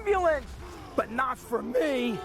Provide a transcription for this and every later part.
ambulance! But not for me!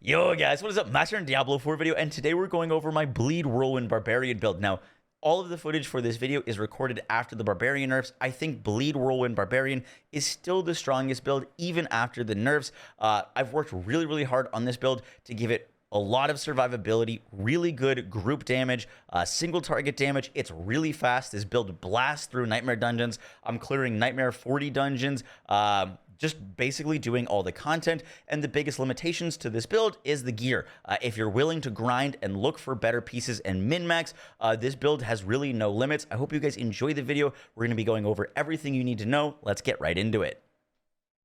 Yo guys, what is up? Master in Diablo 4 video, and today we're going over my Bleed Whirlwind Barbarian build. Now, all of the footage for this video is recorded after the Barbarian nerfs. I think Bleed Whirlwind Barbarian is still the strongest build, even after the nerfs. I've worked really hard on this build to give it a lot of survivability, really good group damage, single target damage. It's really fast. This build blasts through Nightmare dungeons. I'm clearing Nightmare 40 dungeons. Just basically doing all the content, and the biggest limitations to this build is the gear. If you're willing to grind and look for better pieces and min-max, this build has really no limits. I hope you guys enjoy the video. We're going to be going over everything you need to know. Let's get right into it.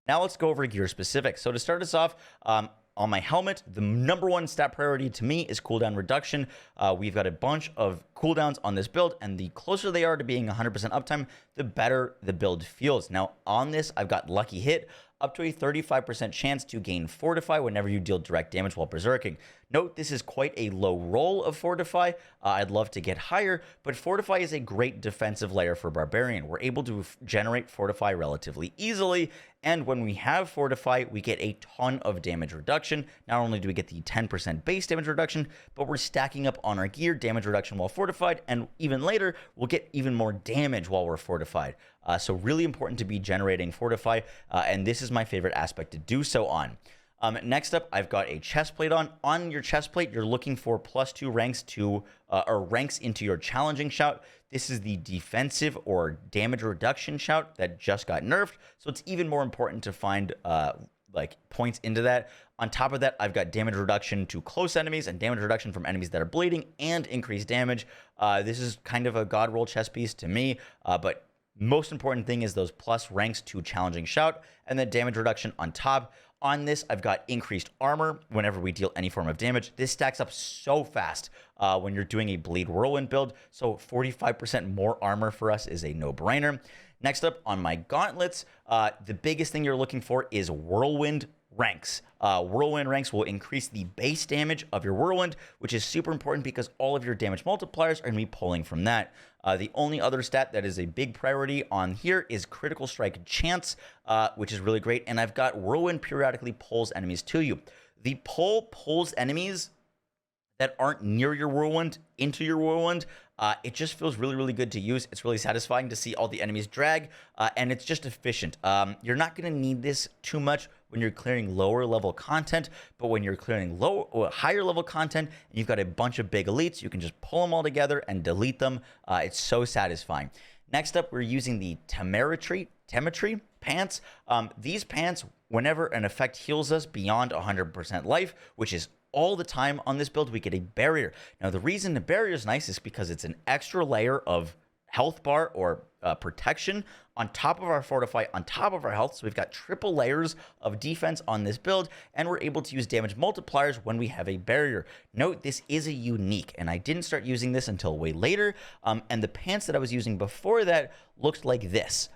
Now let's go over gear specifics. So to start us off, on my helmet, the #1 stat priority to me is cooldown reduction. We've got a bunch of cooldowns on this build, and the closer they are to being 100% uptime, the better the build feels. Now, on this, I've got Lucky Hit, up to a 35% chance to gain Fortify whenever you deal direct damage while berserking. Note, this is quite a low roll of Fortify. I'd love to get higher, but Fortify is a great defensive layer for Barbarian. We're able to generate Fortify relatively easily, and when we have Fortify, we get a ton of damage reduction. Not only do we get the 10% base damage reduction, but we're stacking up on our gear damage reduction while fortified, and even later, we'll get even more damage while we're fortified. So really important to be generating Fortify, and this is my favorite aspect to do so on. Next up, I've got a chest plate on. On your chest plate, you're looking for +2 ranks to or ranks into your challenging shout. This is the defensive or damage reduction shout that just got nerfed, so it's even more important to find like points into that. On top of that, I've got damage reduction to close enemies and damage reduction from enemies that are bleeding and increased damage. This is kind of a god roll chest piece to me, but most important thing is those plus ranks to challenging shout and then damage reduction on top. On this, I've got increased armor whenever we deal any form of damage. This stacks up so fast when you're doing a Bleed Whirlwind build, so 45% more armor for us is a no-brainer. Next up, on my gauntlets, the biggest thing you're looking for is Whirlwind ranks. Whirlwind ranks will increase the base damage of your Whirlwind, which is super important because all of your damage multipliers are going to be pulling from that. The only other stat that is a big priority on here is critical strike chance, which is really great. And I've got Whirlwind periodically pulls enemies to you. The pull pulls enemies that aren't near your Whirlwind into your Whirlwind. It just feels really good to use. It's really satisfying to see all the enemies drag, and it's just efficient. You're not going to need this too much when you're clearing lower level content, but when you're clearing higher level content and you've got a bunch of big elites, you can just pull them all together and delete them. It's so satisfying. Next up, we're using the Temerity pants. These pants, whenever an effect heals us beyond 100% life, which is all the time on this build, we get a barrier. Now, the reason the barrier is nice is because it's an extra layer of health bar or protection on top of our fortify, on top of our health. So we've got triple layers of defense on this build, and we're able to use damage multipliers when we have a barrier. Note, this is a unique, and I didn't start using this until way later. And the pants that I was using before that looked like this.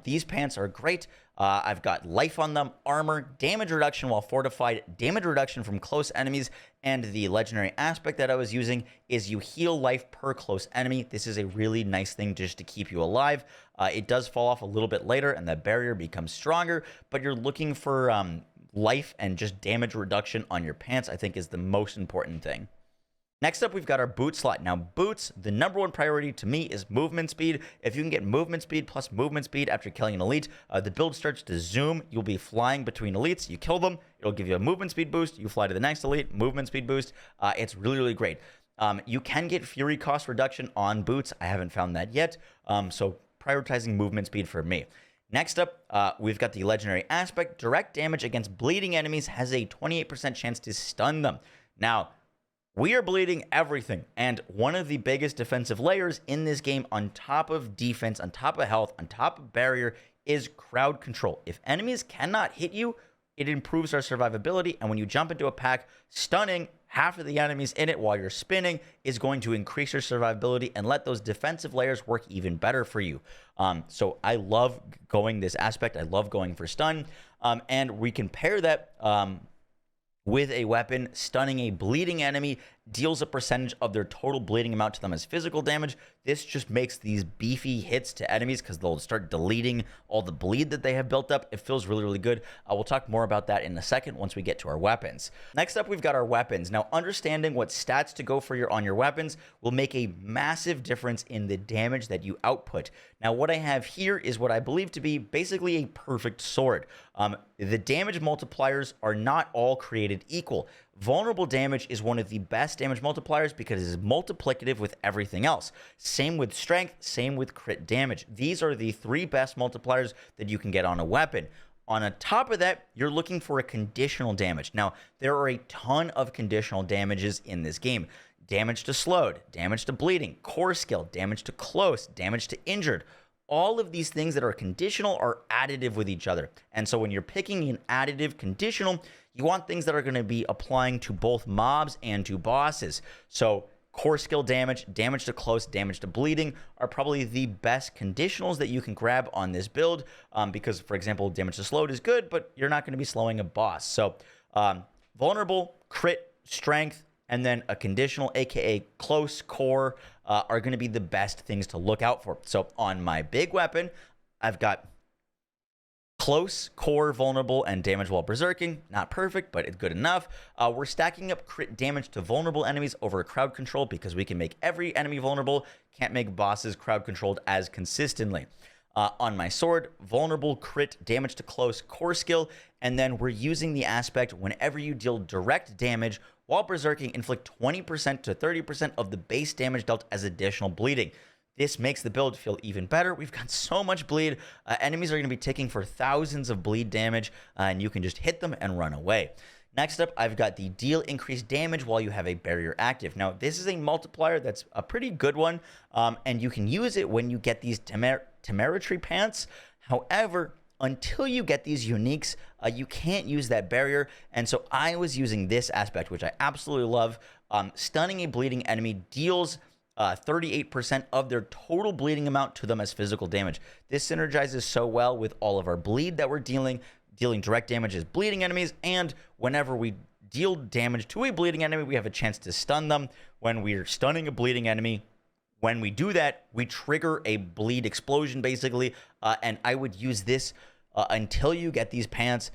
These pants are great. I've got life on them, armor, damage reduction while fortified, damage reduction from close enemies, and the legendary aspect that I was using is you heal life per close enemy. This is a really nice thing just to keep you alive. It does fall off a little bit later and the barrier becomes stronger, but you're looking for life and just damage reduction on your pants, I think, is the most important thing. Next up, we've got our boot slot. Now, boots, the #1 priority to me is movement speed. If you can get movement speed plus movement speed after killing an elite, the build starts to zoom. You'll be flying between elites. You kill them, it'll give you a movement speed boost. You fly to the next elite, movement speed boost. It's really great. You can get fury cost reduction on boots. I haven't found that yet, so prioritizing movement speed for me. Next up, we've got the legendary aspect. Direct damage against bleeding enemies has a 28% chance to stun them. Now, we are bleeding everything, and one of the biggest defensive layers in this game, on top of defense, on top of health, on top of barrier, is crowd control. If enemies cannot hit you, it improves our survivability, and when you jump into a pack, stunning half of the enemies in it while you're spinning is going to increase your survivability and let those defensive layers work even better for you. So I love going this aspect. I love going for stun. And we can pair that with a weapon. Stunning a bleeding enemy deals a percentage of their total bleeding amount to them as physical damage. This just makes these beefy hits to enemies because they'll start deleting all the bleed that they have built up. It feels really, really good. We'll talk more about that in a second once we get to our weapons. Next up, we've got our weapons. Now, understanding what stats to go for on your weapons will make a massive difference in the damage that you output. Now, what I have here is what I believe to be basically a perfect sword. The damage multipliers are not all created equal. Vulnerable damage is one of the best damage multipliers because it is multiplicative with everything else. Same with strength, same with crit damage. These are the three best multipliers that you can get on a weapon. On top of that, you're looking for a conditional damage. Now, there are a ton of conditional damages in this game. Damage to slowed, damage to bleeding, core skill, damage to close, damage to injured. All of these things that are conditional are additive with each other. And so when you're picking an additive conditional, you want things that are going to be applying to both mobs and to bosses. So core skill damage, damage to close, damage to bleeding are probably the best conditionals that you can grab on this build because, for example, damage to slowed is good, but you're not going to be slowing a boss. So vulnerable, crit, strength, and then a conditional, aka close, core, are going to be the best things to look out for. So on my big weapon, I've got close, core, vulnerable, and damage while berserking. Not perfect, but it's good enough. We're stacking up crit damage to vulnerable enemies over crowd control because we can make every enemy vulnerable. Can't make bosses crowd controlled as consistently. On my sword, vulnerable, crit, damage to close, core skill, and then we're using the aspect whenever you deal direct damage while berserking, inflict 20% to 30% of the base damage dealt as additional bleeding. This makes the build feel even better. We've got so much bleed. Enemies are going to be ticking for thousands of bleed damage, and you can just hit them and run away. Next up, I've got the deal increased damage while you have a barrier active. Now, this is a multiplier that's a pretty good one, and you can use it when you get these temerity pants. However, until you get these uniques, you can't use that barrier. And so I was using this aspect, which I absolutely love. Stunning a bleeding enemy deals 38% of their total bleeding amount to them as physical damage. This synergizes so well with all of our bleed that we're dealing direct damage as bleeding enemies, and whenever we deal damage to a bleeding enemy, we have a chance to stun them. When we're stunning a bleeding enemy, when we do that, we trigger a bleed explosion, basically, and I would use this until you get these pants,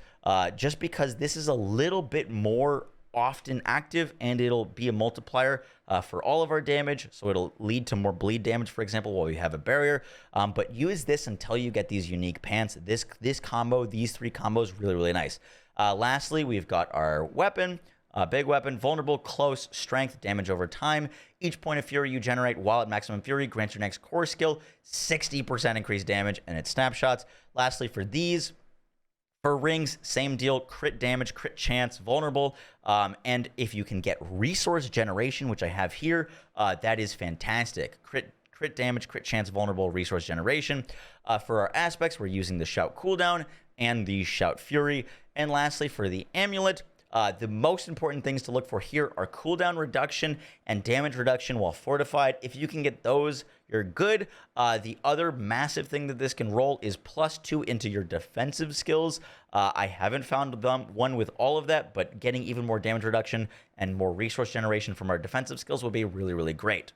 just because this is a little bit more often active, and it'll be a multiplier for all of our damage, so it'll lead to more bleed damage, for example, while we have a barrier. But use this until you get these unique pants. This combo, these three combos, really, really nice. Lastly, we've got our weapon. Big weapon, vulnerable, close, strength, damage over time. Each point of fury you generate while at maximum fury grants your next core skill 60% increased damage, and its snapshots. Lastly, for these, for rings, same deal, crit damage, crit chance, vulnerable, and if you can get resource generation, which I have here, that is fantastic. Crit damage, crit chance, vulnerable, resource generation. For our aspects, we're using the shout cooldown and the shout fury. And lastly, for the amulet, the most important things to look for here are cooldown reduction and damage reduction while fortified. If you can get those, you're good. The other massive thing that this can roll is +2 into your defensive skills. I haven't found one with all of that, but getting even more damage reduction and more resource generation from our defensive skills will be really, really great.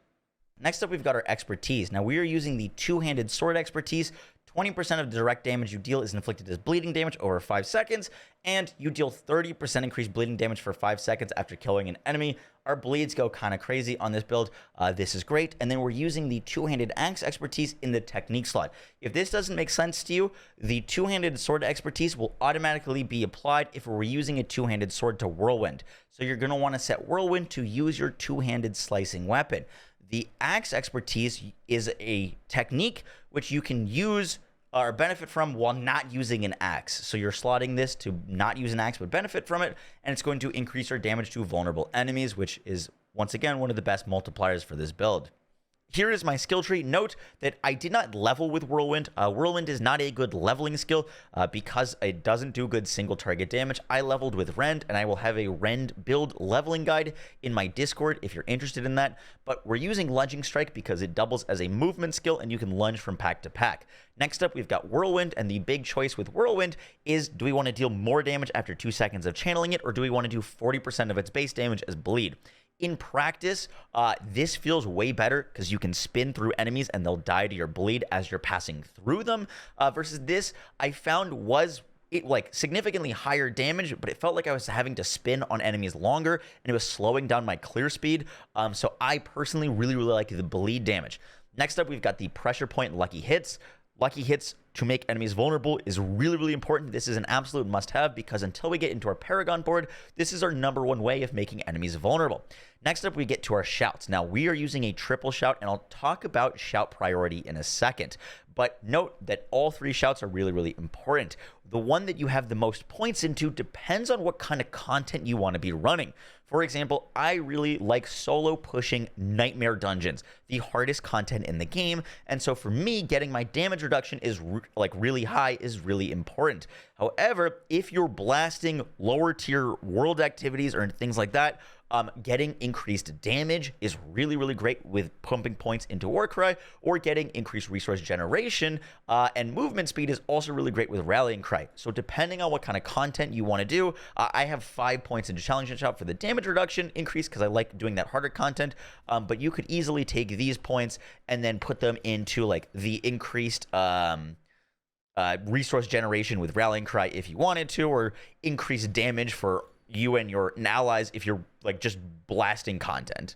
Next up, we've got our expertise. Now, we are using the two-handed sword expertise. 20% of the direct damage you deal is inflicted as bleeding damage over 5 seconds, and you deal 30% increased bleeding damage for 5 seconds after killing an enemy. Our bleeds go kind of crazy on this build. This is great. And then we're using the two-handed axe expertise in the technique slot. If this doesn't make sense to you, the two-handed sword expertise will automatically be applied if we're using a two-handed sword to Whirlwind. So you're going to want to set Whirlwind to use your two-handed slicing weapon. The axe expertise is a technique which you can use or benefit from while not using an axe. So you're slotting this to not use an axe but benefit from it, and it's going to increase your damage to vulnerable enemies, which is, once again, one of the best multipliers for this build. here is my skill tree. Note that I did not level with Whirlwind. Whirlwind is not a good leveling skill because it doesn't do good single target damage. I leveled with Rend, and I will have a Rend build leveling guide in my Discord if you're interested in that. But we're using Lunging Strike because it doubles as a movement skill, and you can lunge from pack to pack. Next up, we've got Whirlwind, and the big choice with Whirlwind is, do we want to deal more damage after 2 seconds of channeling it, or do we want to do 40% of its base damage as bleed? In practice, this feels way better because you can spin through enemies and they'll die to your bleed as you're passing through them. Versus this, I found was like significantly higher damage, but it felt like I was having to spin on enemies longer and it was slowing down my clear speed. So I personally really like the bleed damage. Next up, we've got the pressure point lucky hits. Lucky hits to make enemies vulnerable is really important. This is an absolute must-have because until we get into our Paragon board, this is our #1 way of making enemies vulnerable. Next up, we get to our shouts. Now, we are using a triple shout, and I'll talk about shout priority in a second. But note that all 3 shouts are really important. The one that you have the most points into depends on what kind of content you want to be running. For example, I really like solo pushing nightmare dungeons, the hardest content in the game. And so for me, getting my damage reduction is really high is really important. However, if you're blasting lower tier world activities or things like that, getting increased damage is really great with pumping points into Warcry, or getting increased resource generation and movement speed is also really great with Rallying Cry. So depending on what kind of content you want to do, I have 5 points into Challenge and Shout for the damage reduction increase because I like doing that harder content, but you could easily take these points and then put them into like the increased resource generation with Rallying Cry if you wanted to, or increased damage for you and your allies if you're like just blasting content.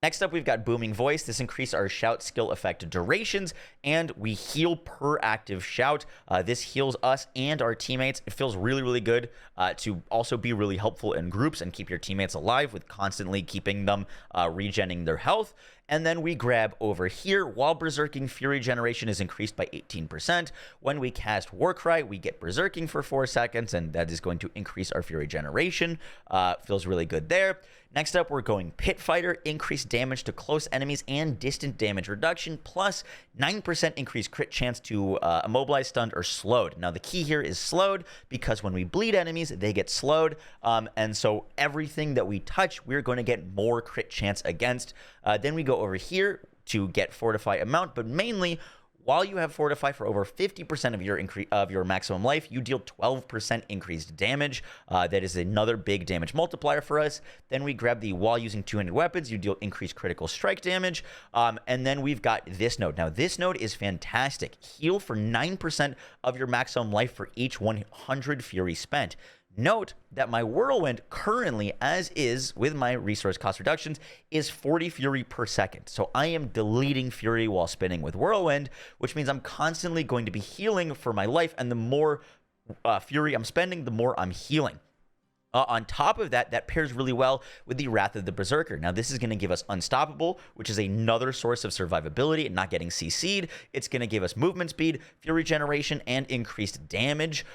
Next up, we've got Booming Voice. This increases our shout skill effect durations, and we heal per active shout. This heals us and our teammates. It feels really good to also be really helpful in groups and keep your teammates alive with constantly keeping them regenning their health. And then we grab over here, while Berserking, Fury generation is increased by 18%. When we cast Warcry, we get Berserking for 4 seconds, and that is going to increase our Fury generation. Feels really good there. Next up, we're going Pit Fighter, increased damage to close enemies and distant damage reduction, plus 9% increased crit chance to immobilize, stunned, or slowed. Now, the key here is slowed because when we bleed enemies, they get slowed. And so everything that we touch, we're going to get more crit chance against. Then we go over here to get Fortify amount, but mainly, while you have Fortify for over 50% of your maximum life, you deal 12% increased damage. That is another big damage multiplier for us. Then we grab the while using 200 weapons, you deal increased critical strike damage. And then we've got this node. Now, this node is fantastic. Heal for 9% of your maximum life for each 100 Fury spent. Note that my Whirlwind currently, as is with my resource cost reductions, is 40 Fury per second. So I am deleting Fury while spinning with Whirlwind, which means I'm constantly going to be healing for my life, and the more Fury I'm spending, the more I'm healing. On top of that, that pairs really well with the Wrath of the Berserker. Now, this is going to give us Unstoppable, which is another source of survivability and not getting CC'd. It's going to give us movement speed, Fury generation, and increased damage,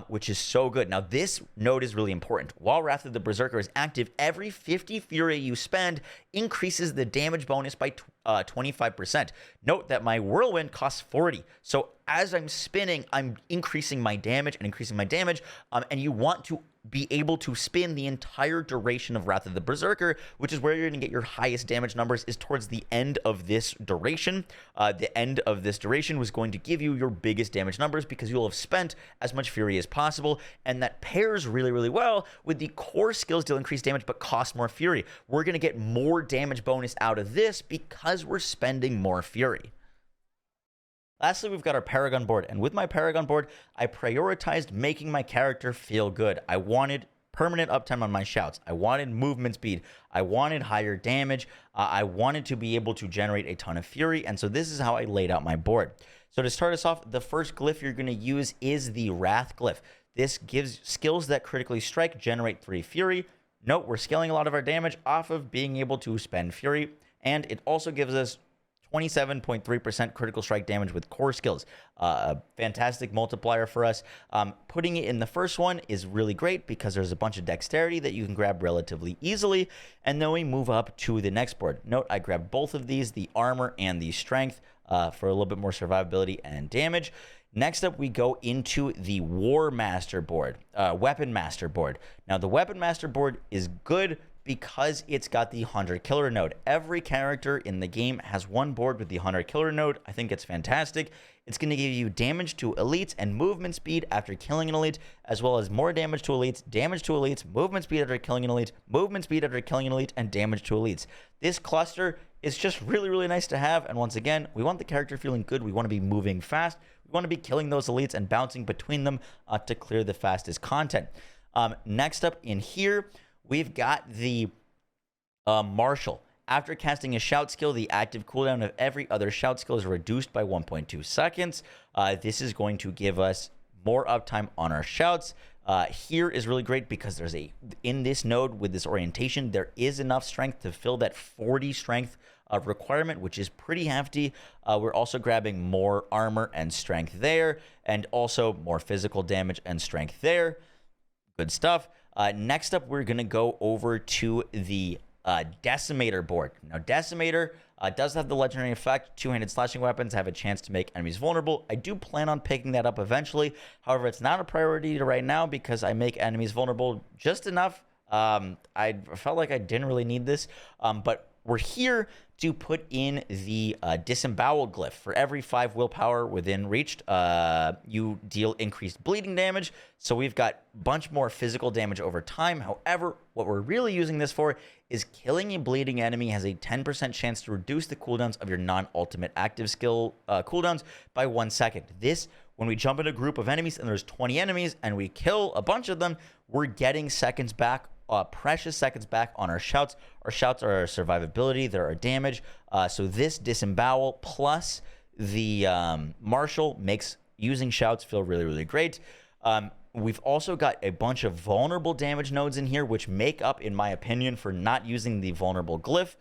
which is so good. Now, this node is really important. While Wrath of the Berserker is active, every 50 Fury you spend increases the damage bonus by 25%. Note that my Whirlwind costs 40. So as I'm spinning, I'm increasing my damage and increasing my damage, and you want to be able to spin the entire duration of Wrath of the Berserker, which is where you're going to get your highest damage numbers, is towards the end of this duration. The end of this duration was going to give you your biggest damage numbers because you'll have spent as much Fury as possible, and that pairs really well with the core skills deal increased damage but cost more Fury. We're going to get more damage bonus out of this because we're spending more Fury. Lastly, we've got our Paragon board, and with my Paragon board, I prioritized making my character feel good. I wanted permanent uptime on my shouts. I wanted movement speed. I wanted higher damage. I wanted to be able to generate a ton of Fury, and so this is how I laid out my board. So to start us off, the first glyph you're going to use is the Wrath glyph. This gives skills that critically strike generate 3 Fury. Note, we're scaling a lot of our damage off of being able to spend Fury, and it also gives us 27.3% critical strike damage with core skills. A fantastic multiplier for us. Putting it in the first one is really great because there's a bunch of dexterity that you can grab relatively easily. And then we move up to the next board. Note I grabbed both of these, the armor and the strength, for a little bit more survivability and damage. Next up, we go into the War Master board, Weapon Master board. Now, the Weapon Master board is good because it's got the Hunter Killer node. Every character in the game has one board with the Hunter Killer node. I think it's fantastic. It's going to give you damage to elites and movement speed after killing an elite, as well as more damage to elites, movement speed after killing an elite, movement speed after killing an elite, and damage to elites. This cluster is just really, really nice to have. And once again, we want the character feeling good. We want to be moving fast. We want to be killing those elites and bouncing between them to clear the fastest content. Next up in here, we've got the Marshal. After casting a shout skill, the active cooldown of every other shout skill is reduced by 1.2 seconds. This is going to give us more uptime on our shouts. Here is really great because there's in this node with this orientation, there is enough strength to fill that 40 strength requirement, which is pretty hefty. We're also grabbing more armor and strength there, and also more physical damage and strength there. Good stuff. Next up, we're going to go over to the Decimator board. Now, Decimator does have the legendary effect. Two-handed slashing weapons have a chance to make enemies vulnerable. I do plan on picking that up eventually. However, it's not a priority right now because I make enemies vulnerable just enough. I felt like I didn't really need this, but we're here to put in the disembowel glyph. For every 5 willpower within reached, you deal increased bleeding damage. So we've got a bunch more physical damage over time. However, what we're really using this for is killing a bleeding enemy has a 10% chance to reduce the cooldowns of your non-ultimate active skill cooldowns by 1 second. This, when we jump in a group of enemies and there's 20 enemies and we kill a bunch of them, we're getting seconds back, precious seconds back on our shouts. Our shouts are our survivability, they're our damage. So this disembowel plus the Marshal makes using shouts feel really, really great. We've also got a bunch of vulnerable damage nodes in here, which make up, in my opinion, for not using the vulnerable glyph,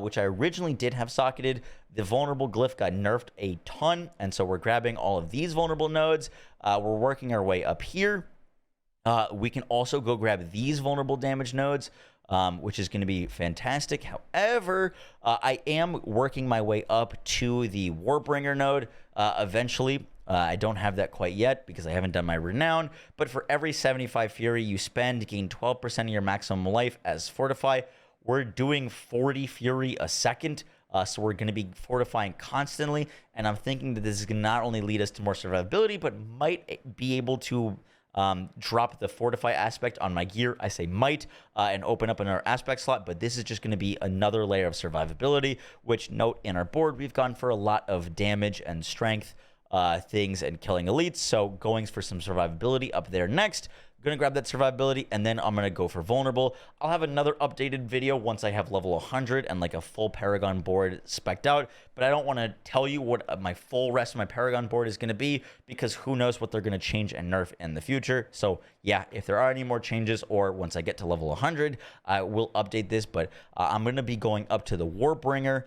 which I originally did have socketed. The vulnerable glyph got nerfed a ton, and so we're grabbing all of these vulnerable nodes. We're working our way up here. We can also go grab these vulnerable damage nodes, which is going to be fantastic. However, I am working my way up to the Warbringer node eventually. I don't have that quite yet because I haven't done my renown, but for every 75 fury you spend, gain 12% of your maximum life as fortify. We're doing 40 fury a second, so we're going to be fortifying constantly, and I'm thinking that this is going to not only lead us to more survivability, but might be able to drop the fortify aspect on my gear. I say might, and open up another aspect slot, but this is just going to be another layer of survivability, which, note, in our board we've gone for a lot of damage and strength things and killing elites, so going for some survivability up there next. I'm gonna grab that survivability, and then I'm gonna go for vulnerable. I'll have another updated video once I have level 100 and like a full Paragon board spec'd out, but I don't want to tell you what my full rest of my Paragon board is gonna be because who knows what they're gonna change and nerf in the future. So yeah, if there are any more changes or once I get to level 100, I will update this, but I'm gonna be going up to the Warbringer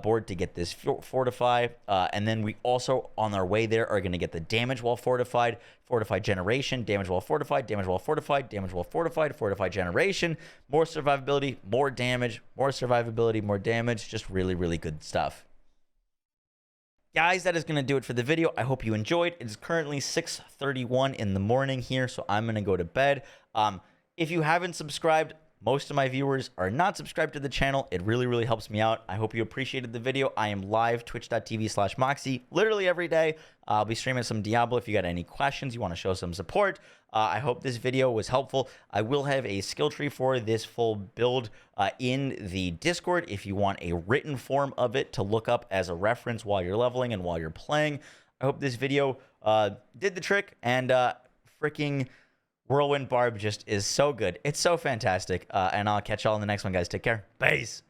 board to get this fortify, and then we also on our way there are going to get the damage while fortified, fortify generation, damage while fortified, damage while fortified, damage while fortified, fortify generation, more survivability, more damage, more survivability, more damage. Just really, really good stuff. Guys, that is going to do it for the video. I hope you enjoyed. It is currently 6:31 in the morning here, so I'm going to go to bed. If you haven't subscribed, most of my viewers are not subscribed to the channel. It really, really helps me out. I hope you appreciated the video. I am live, twitch.tv/Moxie, literally every day. I'll be streaming some Diablo. If you got any questions, you want to show some support, I hope this video was helpful. I will have a skill tree for this full build in the Discord if you want a written form of it to look up as a reference while you're leveling and while you're playing. I hope this video did the trick, and freaking Whirlwind Barb just is so good. It's so fantastic. And I'll catch y'all in the next one, guys. Take care. Peace.